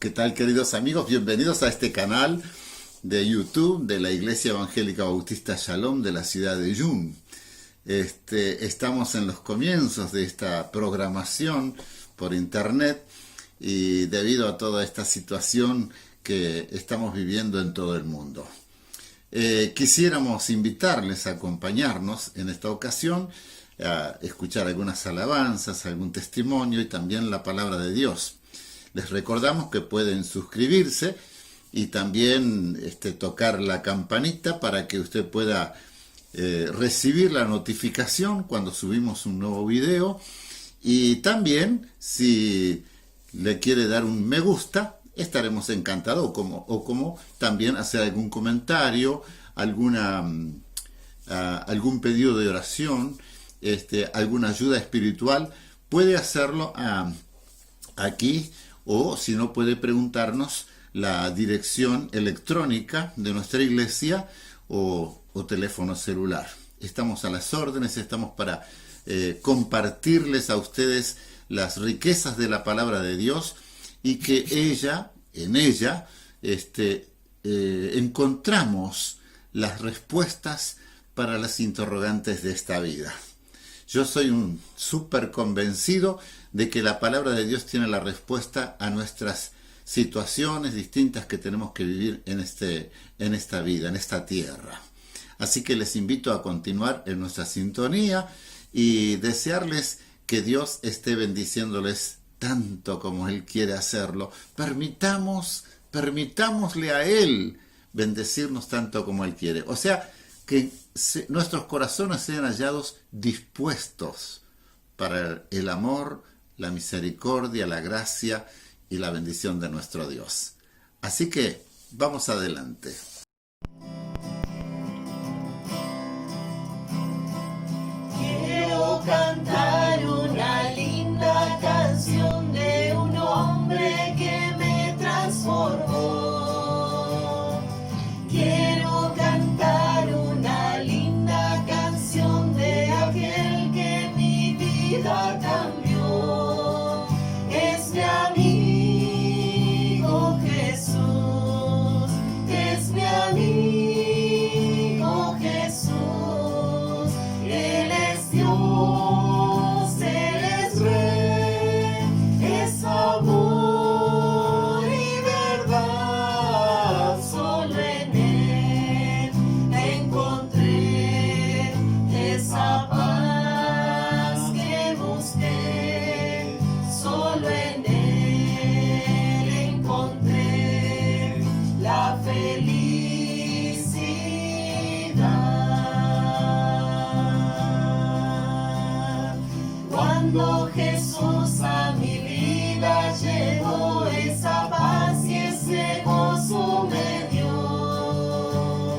¿Qué tal, queridos amigos? Bienvenidos a este canal de YouTube de la Iglesia Evangélica Bautista Shalom de la ciudad de Yum. Estamos en los comienzos de esta programación por internet y debido a toda esta situación que estamos viviendo en todo el mundo. Quisiéramos invitarles a acompañarnos en esta ocasión a escuchar algunas alabanzas, algún testimonio y también la palabra de Dios. Les recordamos que pueden suscribirse y también tocar la campanita para que usted pueda recibir la notificación cuando subimos un nuevo video. Y también, si le quiere dar un me gusta, estaremos encantados. O como también hacer algún comentario, algún pedido de oración, alguna ayuda espiritual, puede hacerlo aquí. O si no, puede preguntarnos la dirección electrónica de nuestra iglesia o teléfono celular. Estamos a las órdenes, estamos para compartirles a ustedes las riquezas de la palabra de Dios y que en ella encontramos las respuestas para las interrogantes de esta vida. Yo soy un súper convencido de que la palabra de Dios tiene la respuesta a nuestras situaciones distintas que tenemos que vivir en esta vida, en esta tierra. Así que les invito a continuar en nuestra sintonía y desearles que Dios esté bendiciéndoles tanto como Él quiere hacerlo. Permitámosle a Él bendecirnos tanto como Él quiere. O sea, que nuestros corazones sean hallados dispuestos para el amor, la misericordia, la gracia y la bendición de nuestro Dios. Así que vamos adelante. Quiero cantar una linda canción de un hombre que me transformó. Quiero cantar una linda canción de aquel que mi vida cambió. Es mi amigo Jesús, es mi amigo Jesús. Él es Dios, Él es Rey, es amor y verdad. Solo en Él encontré esa paz que busqué. Solo en Él encontré la felicidad. Cuando Jesús a mi vida llegó, esa paz y ese gozo me dio.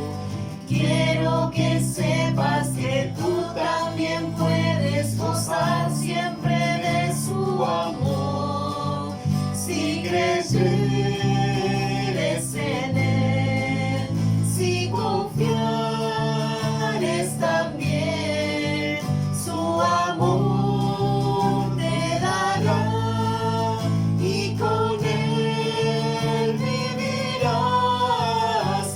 Quiero que sepas que tú también puedes gozar siempre de su amor. Si creyeres en Él, si confiares también, su amor te dará y con Él vivirás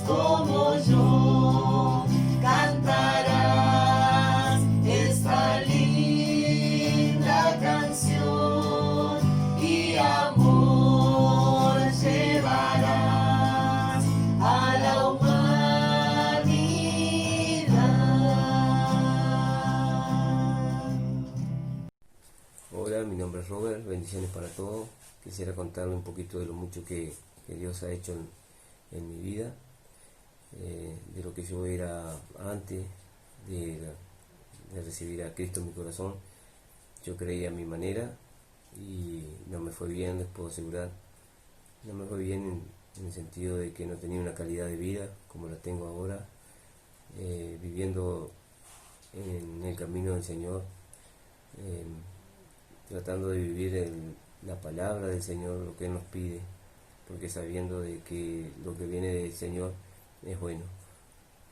como yo. Cantarás esta linda canción y amor llevarás a la humanidad. Hola, mi nombre es Robert, bendiciones para todos. Quisiera contarle un poquito de lo mucho que Dios ha hecho en mi vida, de lo que yo era antes de recibir a Cristo en mi corazón. Yo creía a mi manera y no me fue bien, les puedo asegurar. No me fue bien en el sentido de que no tenía una calidad de vida como la tengo ahora, viviendo en el camino del Señor, tratando de vivir la palabra del Señor, lo que Él nos pide, porque sabiendo de que lo que viene del Señor es bueno.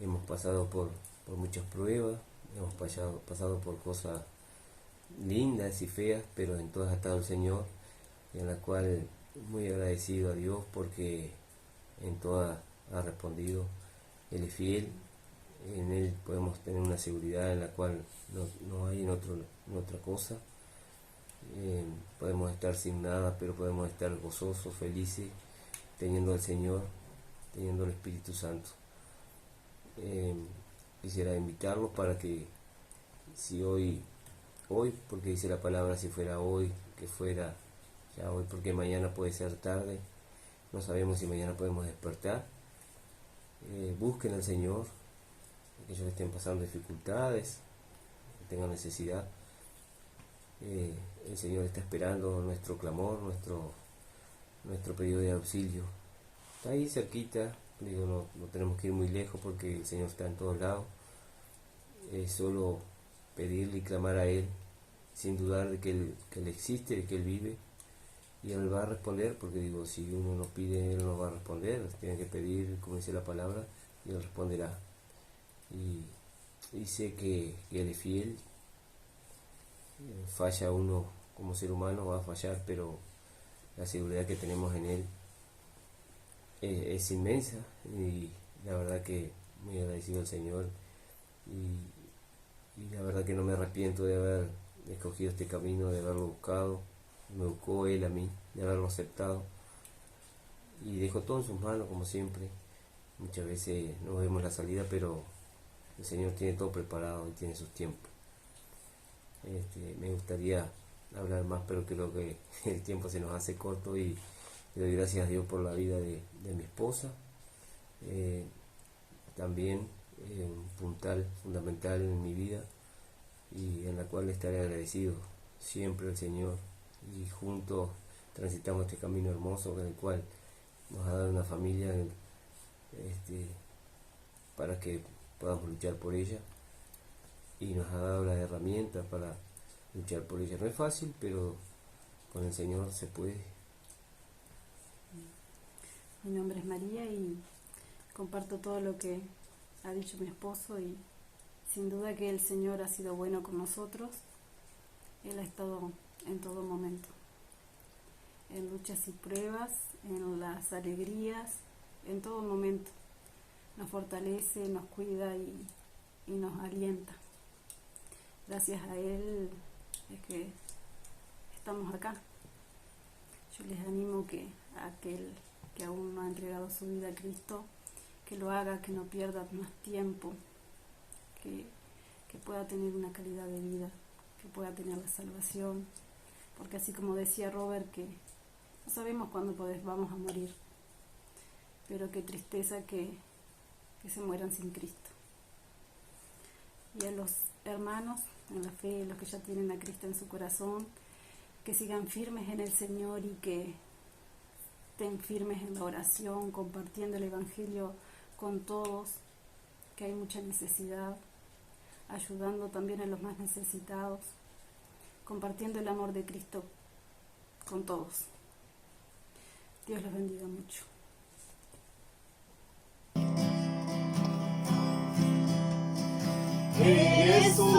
Hemos pasado por muchas pruebas, hemos pasado por cosas lindas y feas, pero en todas ha estado el Señor, en la cual muy agradecido a Dios porque en toda ha respondido. Él es fiel, en Él podemos tener una seguridad en la cual no hay en otra cosa. Podemos estar sin nada, pero podemos estar gozosos, felices, teniendo al Señor, teniendo el Espíritu Santo. Quisiera invitarlos para que si hoy, porque dice la palabra, si fuera hoy, que fuera ya hoy, porque mañana puede ser tarde, no sabemos si mañana podemos despertar. Busquen al Señor, aquellos que estén pasando dificultades, que tengan necesidad. El Señor está esperando nuestro clamor, nuestro pedido de auxilio. Está ahí cerquita, digo, no tenemos que ir muy lejos porque el Señor está en todos lados. Es solo pedirle y clamar a Él, sin dudar de que Él existe, de que Él vive, y Él va a responder, porque digo, si uno no pide, Él no va a responder. Tiene que pedir, como dice la palabra, y Él responderá. Y sé que Él es fiel. Falla uno como ser humano, va a fallar, pero la seguridad que tenemos en Él es inmensa, y la verdad que muy agradecido al Señor, y la verdad que no me arrepiento de haber escogido este camino, de haberlo buscado. Me buscó Él a mí, de haberlo aceptado, y dejo todo en sus manos, como siempre. Muchas veces no vemos la salida, pero el Señor tiene todo preparado y tiene sus tiempos. Me gustaría hablar más, pero creo que el tiempo se nos hace corto, y le doy gracias a Dios por la vida de mi esposa, también un puntal fundamental en mi vida, y en la cual estaré agradecido siempre al Señor, y juntos transitamos este camino hermoso en el cual nos ha dado una familia, para que podamos luchar por ella, y nos ha dado las herramientas para luchar por ella. No es fácil, pero con el Señor se puede. Mi nombre es María y comparto todo lo que ha dicho mi esposo, y sin duda que el Señor ha sido bueno con nosotros. Él ha estado en todo momento, en luchas y pruebas, en las alegrías, en todo momento. Nos fortalece, nos cuida y nos alienta. Gracias a Él es que estamos acá. Yo les animo que a aquel que aún no ha entregado su vida a Cristo, que lo haga, que no pierda más tiempo, que pueda tener una calidad de vida, que pueda tener la salvación, porque así como decía Robert, que no sabemos cuándo vamos a morir, pero qué tristeza que se mueran sin Cristo. Y a los hermanos en la fe, los que ya tienen a Cristo en su corazón, que sigan firmes en el Señor y que estén firmes en la oración, compartiendo el Evangelio con todos, que hay mucha necesidad, ayudando también a los más necesitados, compartiendo el amor de Cristo con todos. Dios los bendiga mucho. Eres tú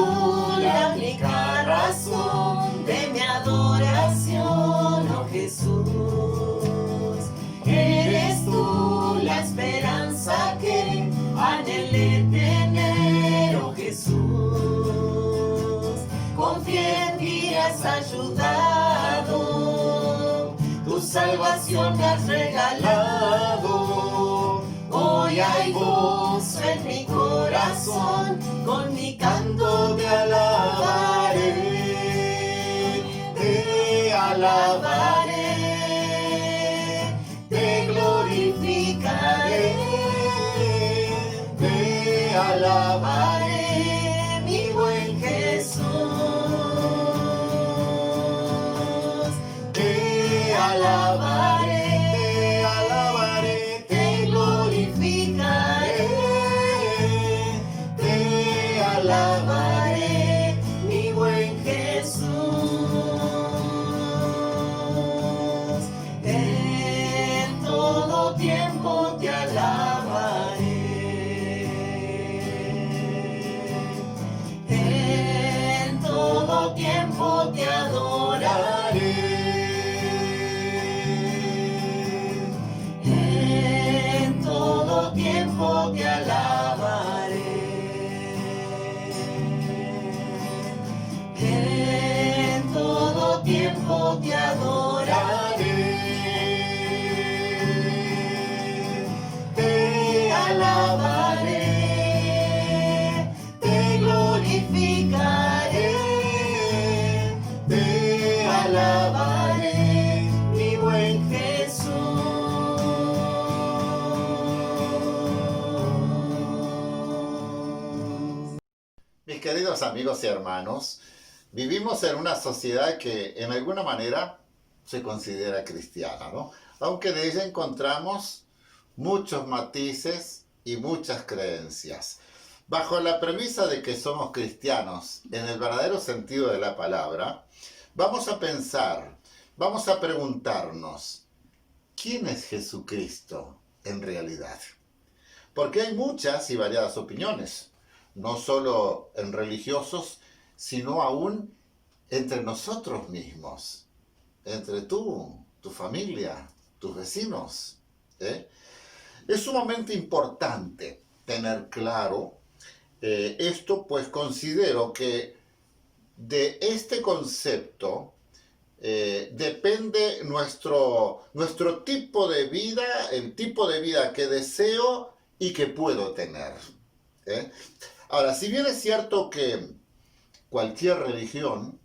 la única razón de mi adoración, oh Jesús. Eres tú la esperanza que anhelé tener, oh Jesús. Confié en ti, has ayudado, tu salvación me has regalado. Hoy hay gozo en mi corazón, con mi canto te alabaré, te glorificaré, te alabaré, mi buen Jesús, te alabaré. Alabaré, mi buen Jesús. En todo tiempo te alabaré. En todo tiempo te adoraré. queridos amigos y hermanos, vivimos en una sociedad que en alguna manera se considera cristiana, ¿no? Aunque de ella encontramos muchos matices y muchas creencias. Bajo la premisa de que somos cristianos en el verdadero sentido de la palabra, vamos a pensar, vamos a preguntarnos, ¿quién es Jesucristo en realidad? Porque hay muchas y variadas opiniones, no solo en religiosos, sino aún entre nosotros mismos, entre tú, tu familia, tus vecinos. Es sumamente importante tener claro esto, pues considero que de este concepto depende nuestro tipo de vida, el tipo de vida que deseo y que puedo tener. Ahora, si bien es cierto que cualquier religión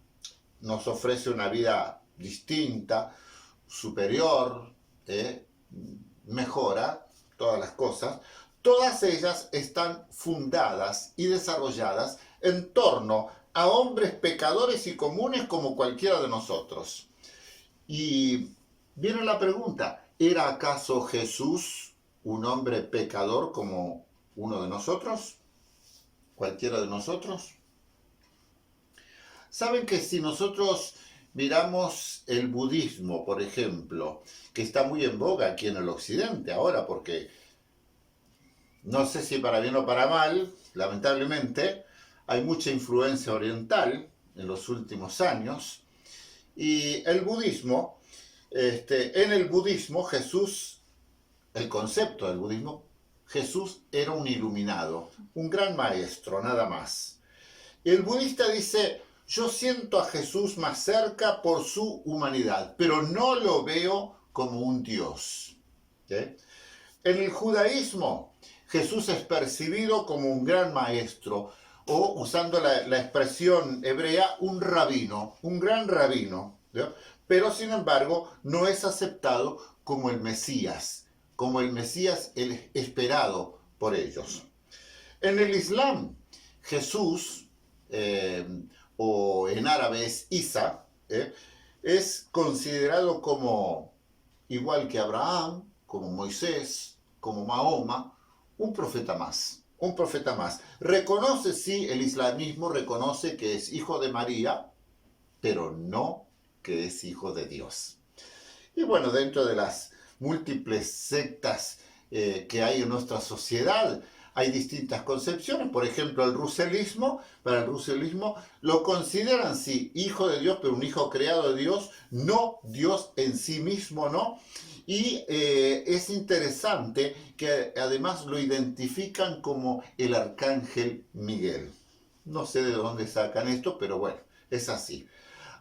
nos ofrece una vida distinta, superior, mejora todas las cosas, todas ellas están fundadas y desarrolladas en torno a hombres pecadores y comunes como cualquiera de nosotros. Y viene la pregunta, ¿era acaso Jesús un hombre pecador como uno de nosotros? ¿Cualquiera de nosotros? Saben que si nosotros miramos el budismo, por ejemplo, que está muy en boga aquí en el occidente ahora, porque no sé si para bien o para mal, lamentablemente, hay mucha influencia oriental en los últimos años, y el budismo, en el budismo Jesús, el concepto del budismo, Jesús era un iluminado, un gran maestro, nada más. El budista dice, yo siento a Jesús más cerca por su humanidad, pero no lo veo como un Dios. En el judaísmo, Jesús es percibido como un gran maestro, o usando la expresión hebrea, un rabino, un gran rabino, ¿sí? Pero sin embargo no es aceptado como el Mesías el esperado por ellos. En el Islam, Jesús, o en árabe es Isa, es considerado como, igual que Abraham, como Moisés, como Mahoma, un profeta más. Un profeta más. Reconoce, sí, el islamismo reconoce que es hijo de María, pero no que es hijo de Dios. Y bueno, dentro de las múltiples sectas que hay en nuestra sociedad, hay distintas concepciones. Por ejemplo, el ruselismo, para el ruselismo lo consideran, sí, hijo de Dios, pero un hijo creado de Dios, no Dios en sí mismo, ¿no? Y es interesante que además lo identifican como el arcángel Miguel. No sé de dónde sacan esto, pero bueno, es así.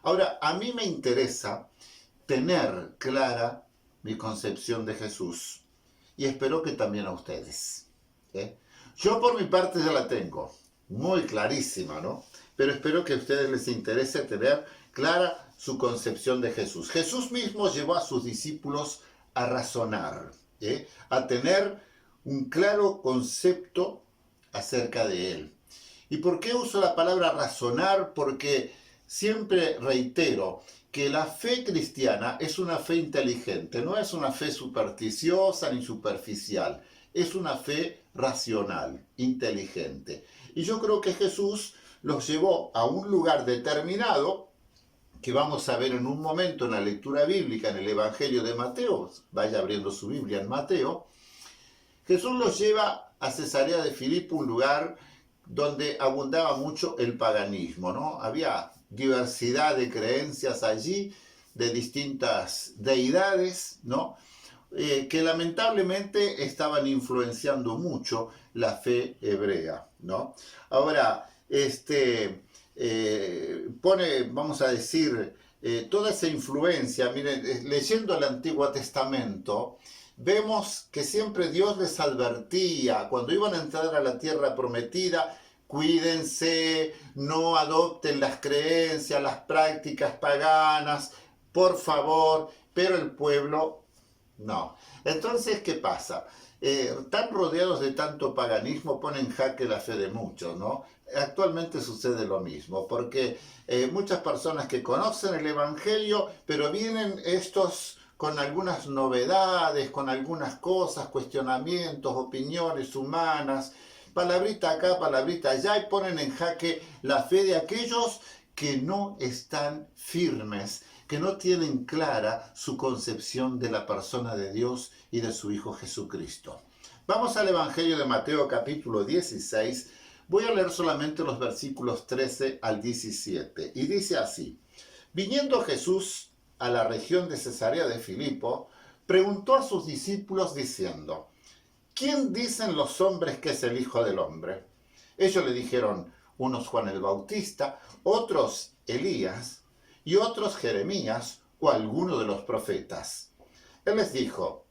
Ahora, a mí me interesa tener clara mi concepción de Jesús y espero que también a ustedes. Yo por mi parte ya la tengo, muy clarísima, ¿no? Pero espero que a ustedes les interese tener clara su concepción de Jesús. Jesús mismo llevó a sus discípulos a razonar, a tener un claro concepto acerca de él. ¿Y por qué uso la palabra razonar? Porque siempre reitero que la fe cristiana es una fe inteligente, no es una fe supersticiosa ni superficial, es una fe racional, inteligente. Y yo creo que Jesús los llevó a un lugar determinado, que vamos a ver en un momento en la lectura bíblica en el Evangelio de Mateo, vaya abriendo su Biblia en Mateo. Jesús los lleva a Cesarea de Filipo, un lugar donde abundaba mucho el paganismo, ¿no? Había diversidad de creencias allí, de distintas deidades, ¿no? Que lamentablemente estaban influenciando mucho la fe hebrea, ¿no? Ahora, pone, vamos a decir, toda esa influencia. Miren, leyendo el Antiguo Testamento, vemos que siempre Dios les advertía, cuando iban a entrar a la tierra prometida, cuídense, no adopten las creencias, las prácticas paganas, por favor, pero el pueblo No. Entonces, ¿qué pasa? Tan rodeados de tanto paganismo pone en jaque la fe de muchos, ¿no? Actualmente sucede lo mismo, porque muchas personas que conocen el Evangelio, pero vienen estos con algunas novedades, con algunas cosas, cuestionamientos, opiniones humanas, palabrita acá, palabrita allá, y ponen en jaque la fe de aquellos que no están firmes, que no tienen clara su concepción de la persona de Dios y de su Hijo Jesucristo. Vamos al Evangelio de Mateo capítulo 16. Voy a leer solamente los versículos 13 al 17. Y dice así: Viniendo Jesús a la región de Cesarea de Filipo, preguntó a sus discípulos diciendo: ¿Quién dicen los hombres que es el Hijo del Hombre? Ellos le dijeron, unos Juan el Bautista, otros Elías y otros Jeremías o alguno de los profetas. Él les dijo: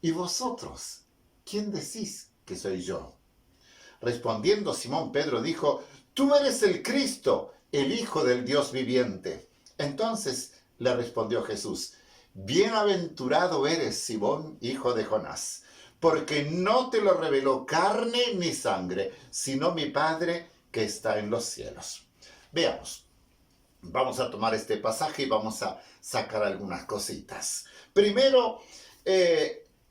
¿Y vosotros? ¿Quién decís que soy yo? Respondiendo Simón Pedro dijo: Tú eres el Cristo, el Hijo del Dios viviente. Entonces le respondió Jesús: Bienaventurado eres, Simón, hijo de Jonás, porque no te lo reveló carne ni sangre, sino mi Padre que está en los cielos. Veamos. Vamos a tomar este pasaje y vamos a sacar algunas cositas. Primero,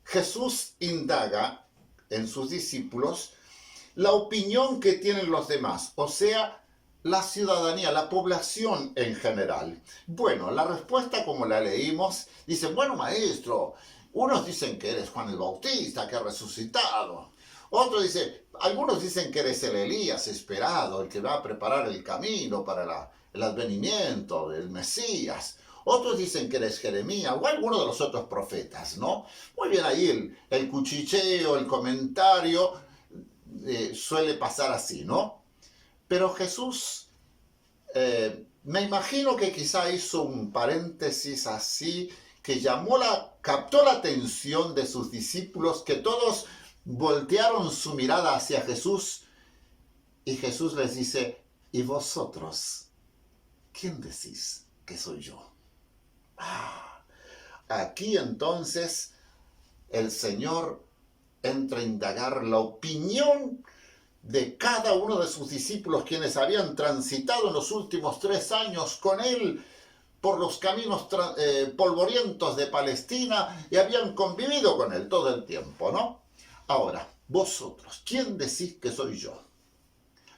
Jesús indaga en sus discípulos la opinión que tienen los demás, o sea, la ciudadanía, la población en general. Bueno, la respuesta, como la leímos, dice: bueno, maestro, unos dicen que eres Juan el Bautista, que ha resucitado. Algunos dicen que eres el Elías esperado, el que va a preparar el camino para el advenimiento del Mesías. Otros dicen que eres Jeremías o alguno de los otros profetas, ¿no? Muy bien, ahí el cuchicheo, el comentario suele pasar así, ¿no? Pero Jesús, me imagino que quizá hizo un paréntesis así, que captó la atención de sus discípulos, que todos voltearon su mirada hacia Jesús, y Jesús les dice: ¿y vosotros? ¿Quién decís que soy yo? Aquí entonces el Señor entra a indagar la opinión de cada uno de sus discípulos, quienes habían transitado en los últimos 3 años con Él por los caminos polvorientos de Palestina y habían convivido con Él todo el tiempo, ¿no? Ahora, vosotros, ¿quién decís que soy yo?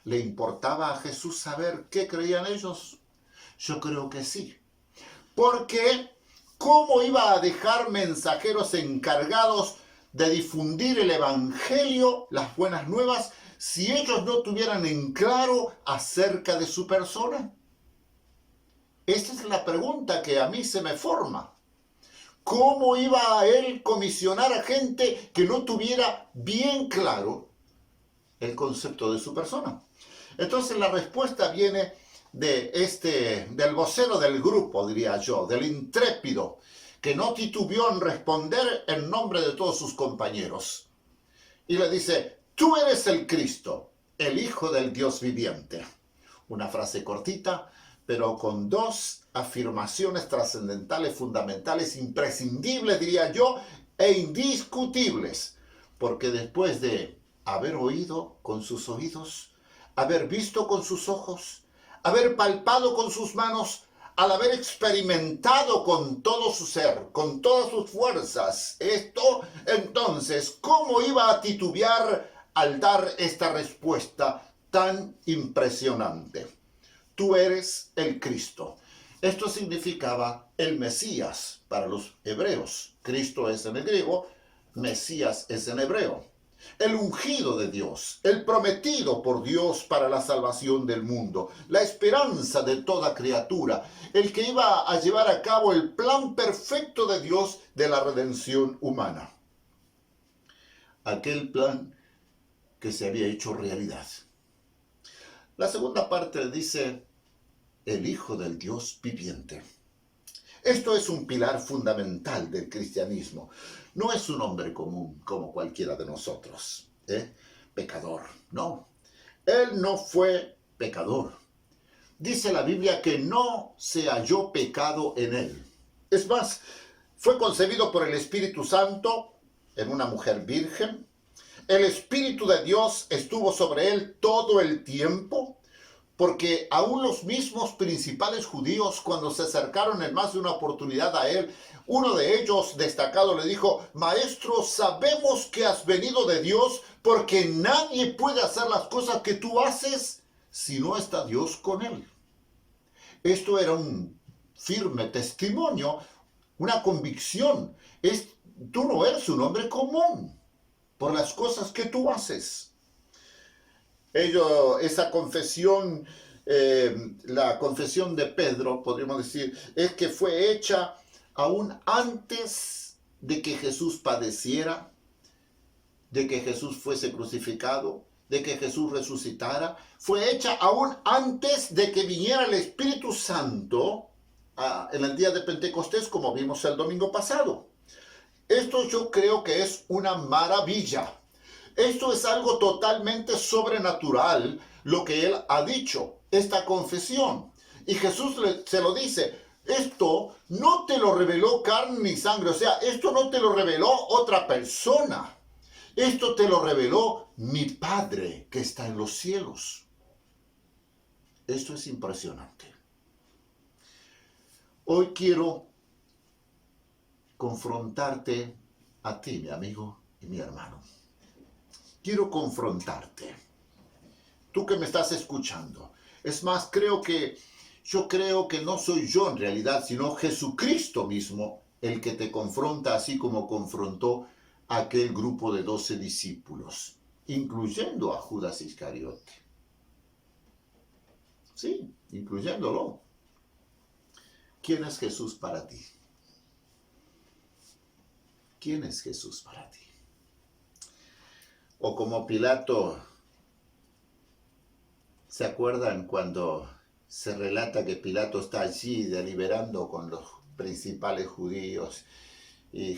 ¿Le importaba a Jesús saber qué creían ellos? Yo creo que sí. Porque, ¿cómo iba a dejar mensajeros encargados de difundir el Evangelio, las buenas nuevas, si ellos no tuvieran en claro acerca de su persona? Esta es la pregunta que a mí se me forma. ¿Cómo iba a él comisionar a gente que no tuviera bien claro el concepto de su persona? Entonces la respuesta viene del vocero del grupo, diría yo, del intrépido, que no titubeó en responder en nombre de todos sus compañeros. Y le dice: tú eres el Cristo, el Hijo del Dios viviente. Una frase cortita, pero con 2 afirmaciones trascendentales, fundamentales, imprescindibles, diría yo, e indiscutibles. Porque después de haber oído con sus oídos, haber visto con sus ojos, haber palpado con sus manos, al haber experimentado con todo su ser, con todas sus fuerzas, esto, entonces, ¿cómo iba a titubear al dar esta respuesta tan impresionante? Tú eres el Cristo. Esto significaba el Mesías para los hebreos. Cristo es en el griego, Mesías es en hebreo. El ungido de Dios, el prometido por Dios para la salvación del mundo, la esperanza de toda criatura, el que iba a llevar a cabo el plan perfecto de Dios de la redención humana. Aquel plan que se había hecho realidad. La segunda parte dice: el Hijo del Dios viviente. Esto es un pilar fundamental del cristianismo. No es un hombre común como cualquiera de nosotros, pecador, no. Él no fue pecador. Dice la Biblia que no se halló pecado en él. Es más, Fue concebido por el Espíritu Santo en una mujer virgen. El Espíritu de Dios estuvo sobre él todo el tiempo, porque aún los mismos principales judíos, cuando se acercaron en más de una oportunidad a él, uno de ellos destacado le dijo: Maestro, sabemos que has venido de Dios, porque nadie puede hacer las cosas que tú haces si no está Dios con él. Esto era un firme testimonio, una convicción. Tú no eres un hombre común por las cosas que tú haces. Esa confesión, la confesión de Pedro, podríamos decir, es que fue hecha aún antes de que Jesús padeciera, de que Jesús fuese crucificado, de que Jesús resucitara. Fue hecha aún antes de que viniera el Espíritu Santo en el día de Pentecostés, como vimos el domingo pasado. Esto yo creo que es una maravilla. Esto es algo totalmente sobrenatural, lo que él ha dicho, esta confesión. Y Jesús se lo dice: esto no te lo reveló carne ni sangre, o sea, esto no te lo reveló otra persona. Esto te lo reveló mi Padre que está en los cielos. Esto es impresionante. Hoy quiero confrontarte a ti, mi amigo y mi hermano. Quiero confrontarte. Tú que me estás escuchando. Es más, yo creo que no soy yo en realidad, sino Jesucristo mismo el que te confronta, así como confrontó a aquel grupo de 12 discípulos, incluyendo a Judas Iscariote. Sí, incluyéndolo. ¿Quién es Jesús para ti? ¿Quién es Jesús para ti? O como Pilato, ¿se acuerdan cuando se relata que Pilato está allí deliberando con los principales judíos? Y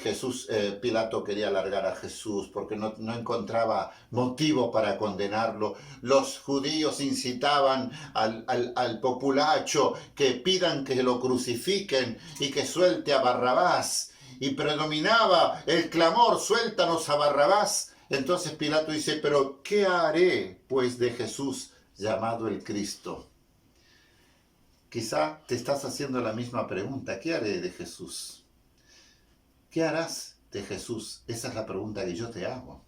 Pilato quería largar a Jesús porque no encontraba motivo para condenarlo. Los judíos incitaban al populacho que pidan que lo crucifiquen y que suelte a Barrabás. Y predominaba el clamor: suéltanos a Barrabás. Entonces Pilato dice: pero ¿qué haré pues de Jesús llamado el Cristo? Quizá te estás haciendo la misma pregunta: ¿qué haré de Jesús? ¿Qué harás de Jesús? Esa es la pregunta que yo te hago.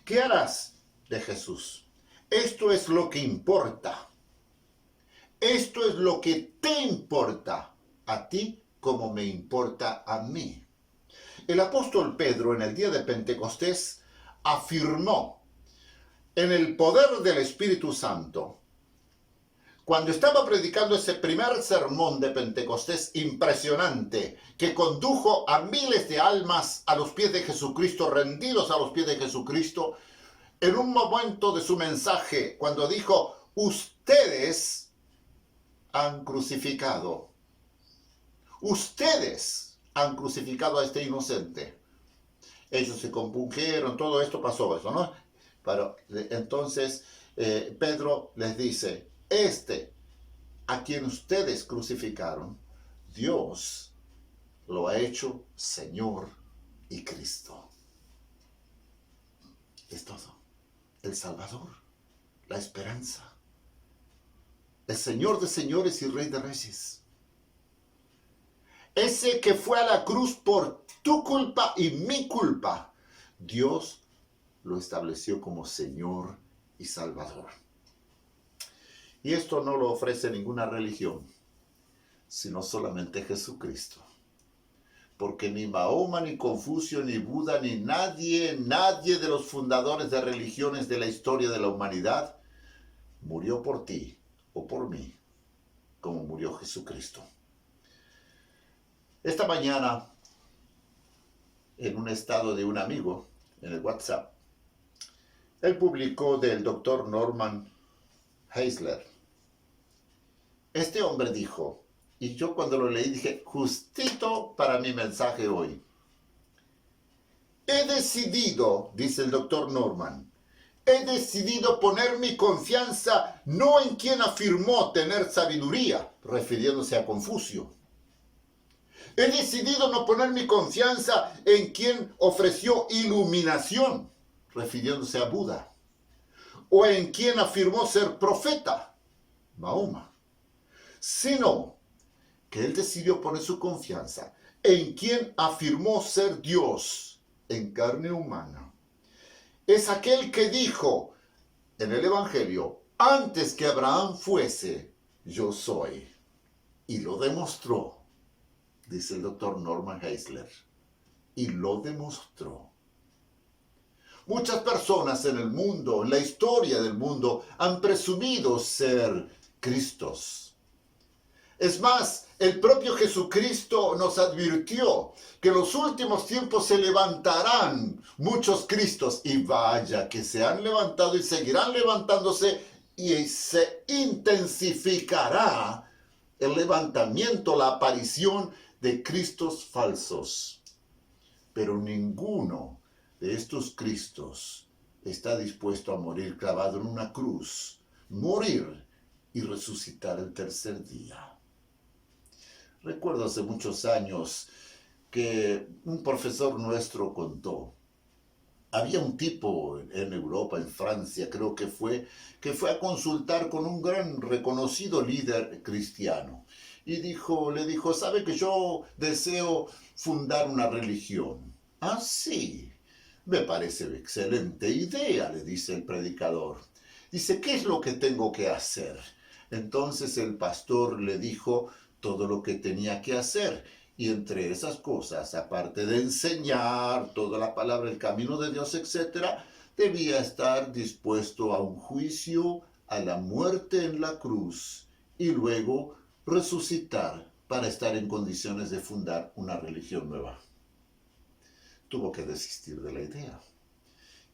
¿Qué harás de Jesús? Esto es lo que importa. Esto es lo que te importa a ti como me importa a mí. El apóstol Pedro en el día de Pentecostés afirmó en el poder del Espíritu Santo, cuando estaba predicando ese primer sermón de Pentecostés impresionante, que condujo a miles de almas a los pies de Jesucristo, rendidos a los pies de Jesucristo, en un momento de su mensaje, cuando dijo: ustedes han crucificado. Ustedes han crucificado a este inocente. Ellos se compungieron, todo esto pasó, eso, ¿no? Pero entonces Pedro les dice: a quien ustedes crucificaron, Dios lo ha hecho Señor y Cristo. Es todo. El Salvador, la esperanza, el Señor de señores y Rey de reyes. Ese que fue a la cruz por tu culpa y mi culpa, Dios lo estableció como Señor y Salvador. Y esto no lo ofrece ninguna religión, sino solamente Jesucristo. Porque ni Mahoma, ni Confucio, ni Buda, ni nadie de los fundadores de religiones de la historia de la humanidad murió por ti o por mí, como murió Jesucristo. Esta mañana, en un estado de un amigo, en el WhatsApp, él publicó del doctor Norman Geisler. Este hombre dijo, y yo cuando lo leí dije: justito para mi mensaje hoy. He decidido, dice el doctor Norman, he decidido poner mi confianza no en quien afirmó tener sabiduría, refiriéndose a Confucio, He decidido no poner mi confianza en quien ofreció iluminación, refiriéndose a Buda, o en quien afirmó ser profeta, Mahoma, sino que él decidió poner su confianza en quien afirmó ser Dios en carne humana. Es aquel que dijo en el Evangelio, antes que Abraham fuese, yo soy. Y lo demostró, dice el doctor Norman Geisler. Y lo demostró. Muchas personas en el mundo, en la historia del mundo, han presumido ser Cristos. Es más, el propio Jesucristo nos advirtió que en los últimos tiempos se levantarán muchos Cristos, y vaya que se han levantado y seguirán levantándose, y se intensificará el levantamiento, la aparición de Cristos falsos. Pero ninguno de estos Cristos está dispuesto a morir clavado en una cruz, morir y resucitar el tercer día. Recuerdo hace muchos años que un profesor nuestro contó, había un tipo en Europa, en Francia creo que fue a consultar con un gran reconocido líder cristiano y le dijo, ¿sabe que yo deseo fundar una religión? Ah, sí, me parece excelente idea, le dice el predicador. Dice, ¿qué es lo que tengo que hacer? Entonces el pastor le dijo todo lo que tenía que hacer. Y entre esas cosas, aparte de enseñar toda la palabra, el camino de Dios, etc., debía estar dispuesto a un juicio, a la muerte en la cruz, y luego resucitar para estar en condiciones de fundar una religión nueva. Tuvo que desistir de la idea.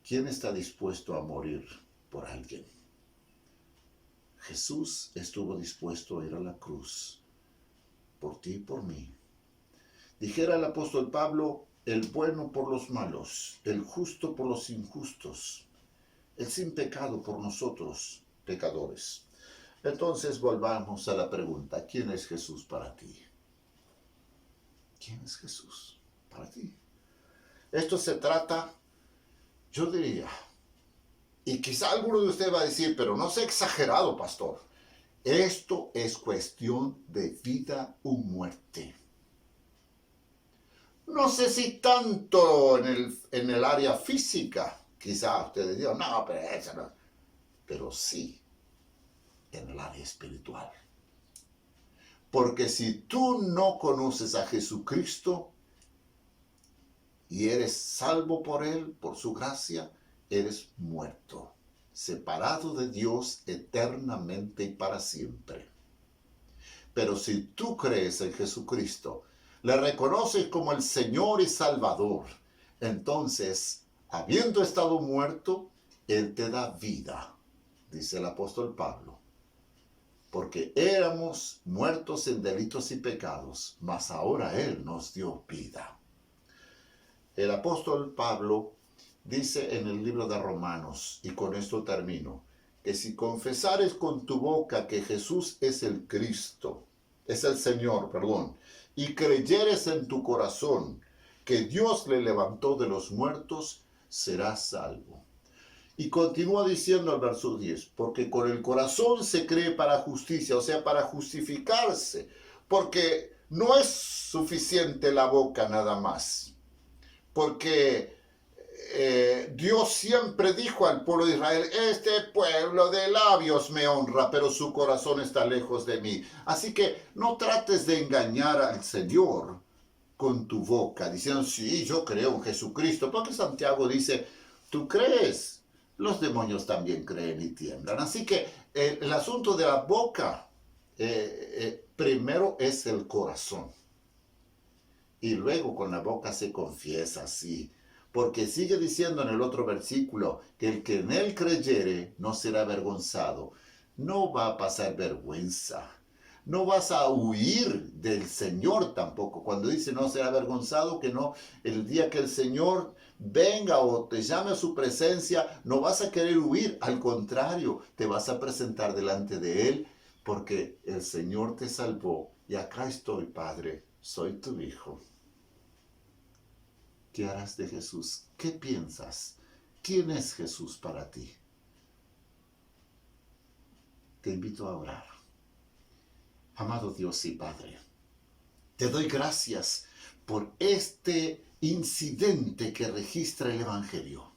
¿Quién está dispuesto a morir por alguien? Jesús estuvo dispuesto a ir a la cruz por ti y por mí. Dijera el apóstol Pablo, el bueno por los malos, el justo por los injustos, el sin pecado por nosotros, pecadores. Entonces volvamos a la pregunta, ¿quién es Jesús para ti? ¿Quién es Jesús para ti? Esto se trata, yo diría, y quizá alguno de ustedes va a decir, pero no sea exagerado, pastor. Esto es cuestión de vida o muerte. No sé si tanto en el área física, quizá ustedes digan, no, pero eso no. Pero sí en el área espiritual. Porque si tú no conoces a Jesucristo y eres salvo por Él, por su gracia, eres muerto, separado de Dios eternamente y para siempre. Pero si tú crees en Jesucristo, le reconoces como el Señor y Salvador, entonces, habiendo estado muerto, Él te da vida, dice el apóstol Pablo. Porque éramos muertos en delitos y pecados, mas ahora Él nos dio vida. El apóstol Pablo dice en el libro de Romanos, y con esto termino, que si confesares con tu boca que Jesús es el Cristo, es el Señor, y creyeres en tu corazón que Dios le levantó de los muertos, serás salvo. Y continúa diciendo el verso 10, porque con el corazón se cree para justicia, o sea, para justificarse, porque no es suficiente la boca nada más, porque Dios siempre dijo al pueblo de Israel, este pueblo de labios me honra, pero su corazón está lejos de mí. Así que no trates de engañar al Señor con tu boca, diciendo, sí, yo creo en Jesucristo, porque Santiago dice, tú crees, los demonios también creen y tiemblan. Así que el asunto de la boca, primero es el corazón. Y luego con la boca se confiesa, sí. Porque sigue diciendo en el otro versículo que el que en él creyere no será avergonzado. No va a pasar vergüenza. No vas a huir del Señor tampoco. Cuando dice no será avergonzado, que no, el día que el Señor venga o te llame a su presencia, no vas a querer huir. Al contrario, te vas a presentar delante de Él porque el Señor te salvó. Y acá estoy, Padre, soy tu hijo. ¿Qué harás de Jesús? ¿Qué piensas? ¿Quién es Jesús para ti? Te invito a orar. Amado Dios y Padre, te doy gracias por este incidente que registra el Evangelio.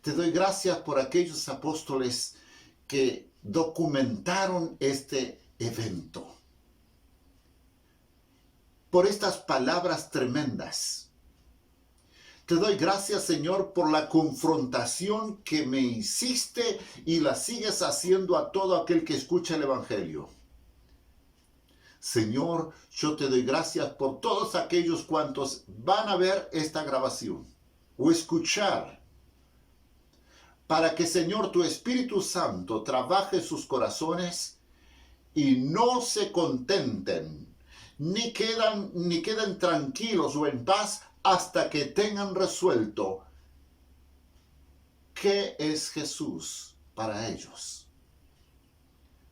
Te doy gracias por aquellos apóstoles que documentaron este evento. Por estas palabras tremendas. Te doy gracias, Señor, por la confrontación que me hiciste y la sigues haciendo a todo aquel que escucha el Evangelio. Señor, yo te doy gracias por todos aquellos cuantos van a ver esta grabación o escuchar, para que, Señor, tu Espíritu Santo trabaje sus corazones y no se contenten, ni queden tranquilos o en paz hasta que tengan resuelto qué es Jesús para ellos.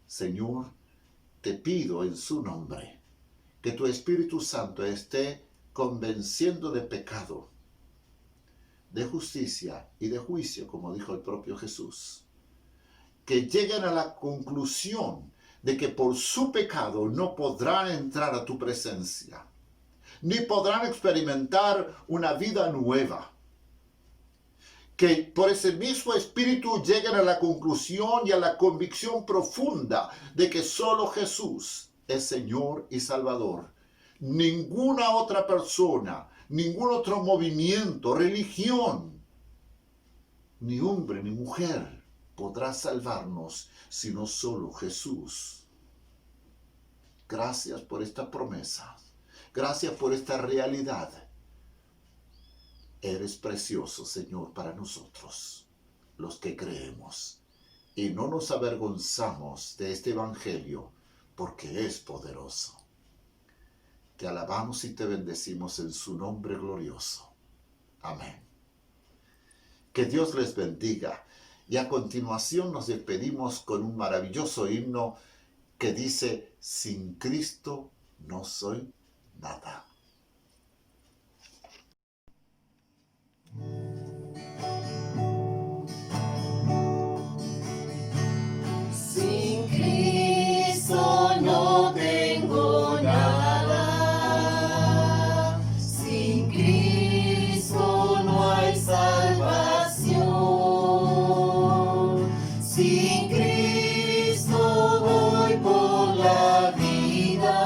Señor, te pido en su nombre que tu Espíritu Santo esté convenciendo de pecado, de justicia y de juicio, como dijo el propio Jesús. Que lleguen a la conclusión de que por su pecado no podrán entrar a tu presencia, ni podrán experimentar una vida nueva. Que por ese mismo Espíritu lleguen a la conclusión y a la convicción profunda de que solo Jesús es Señor y Salvador. Ninguna otra persona, ningún otro movimiento, religión, ni hombre ni mujer podrá salvarnos sino solo Jesús. Gracias por esta promesa. Gracias por esta realidad. Eres precioso, Señor, para nosotros, los que creemos, y no nos avergonzamos de este Evangelio, porque es poderoso. Te alabamos y te bendecimos en su nombre glorioso. Amén. Que Dios les bendiga. Y a continuación nos despedimos con un maravilloso himno que dice: sin Cristo no soy nada. Sin Cristo no tengo nada, sin Cristo no hay salvación, sin Cristo voy por la vida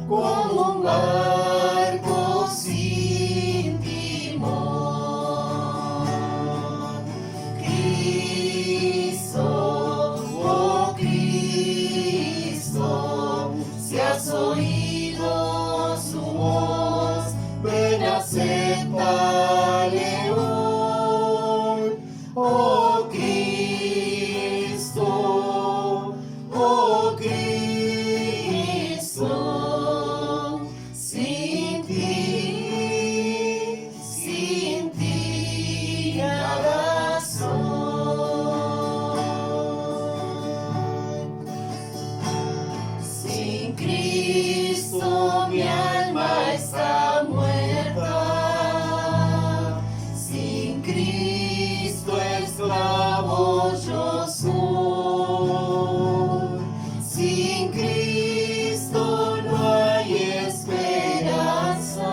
como un barco sin timón. Cristo, oh Cristo, si has oído su voz, ven acéptale hoy. Oh Cristo, oh Cristo, sin ti nada soy. Sin Cristo mi alma está muerta, sin Cristo esclavo yo soy, sin Cristo no hay esperanza,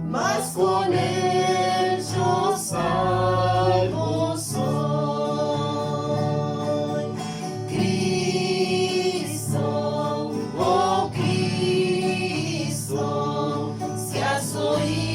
mas con Él yo salvo soy. Cristo, oh Cristo, si has oído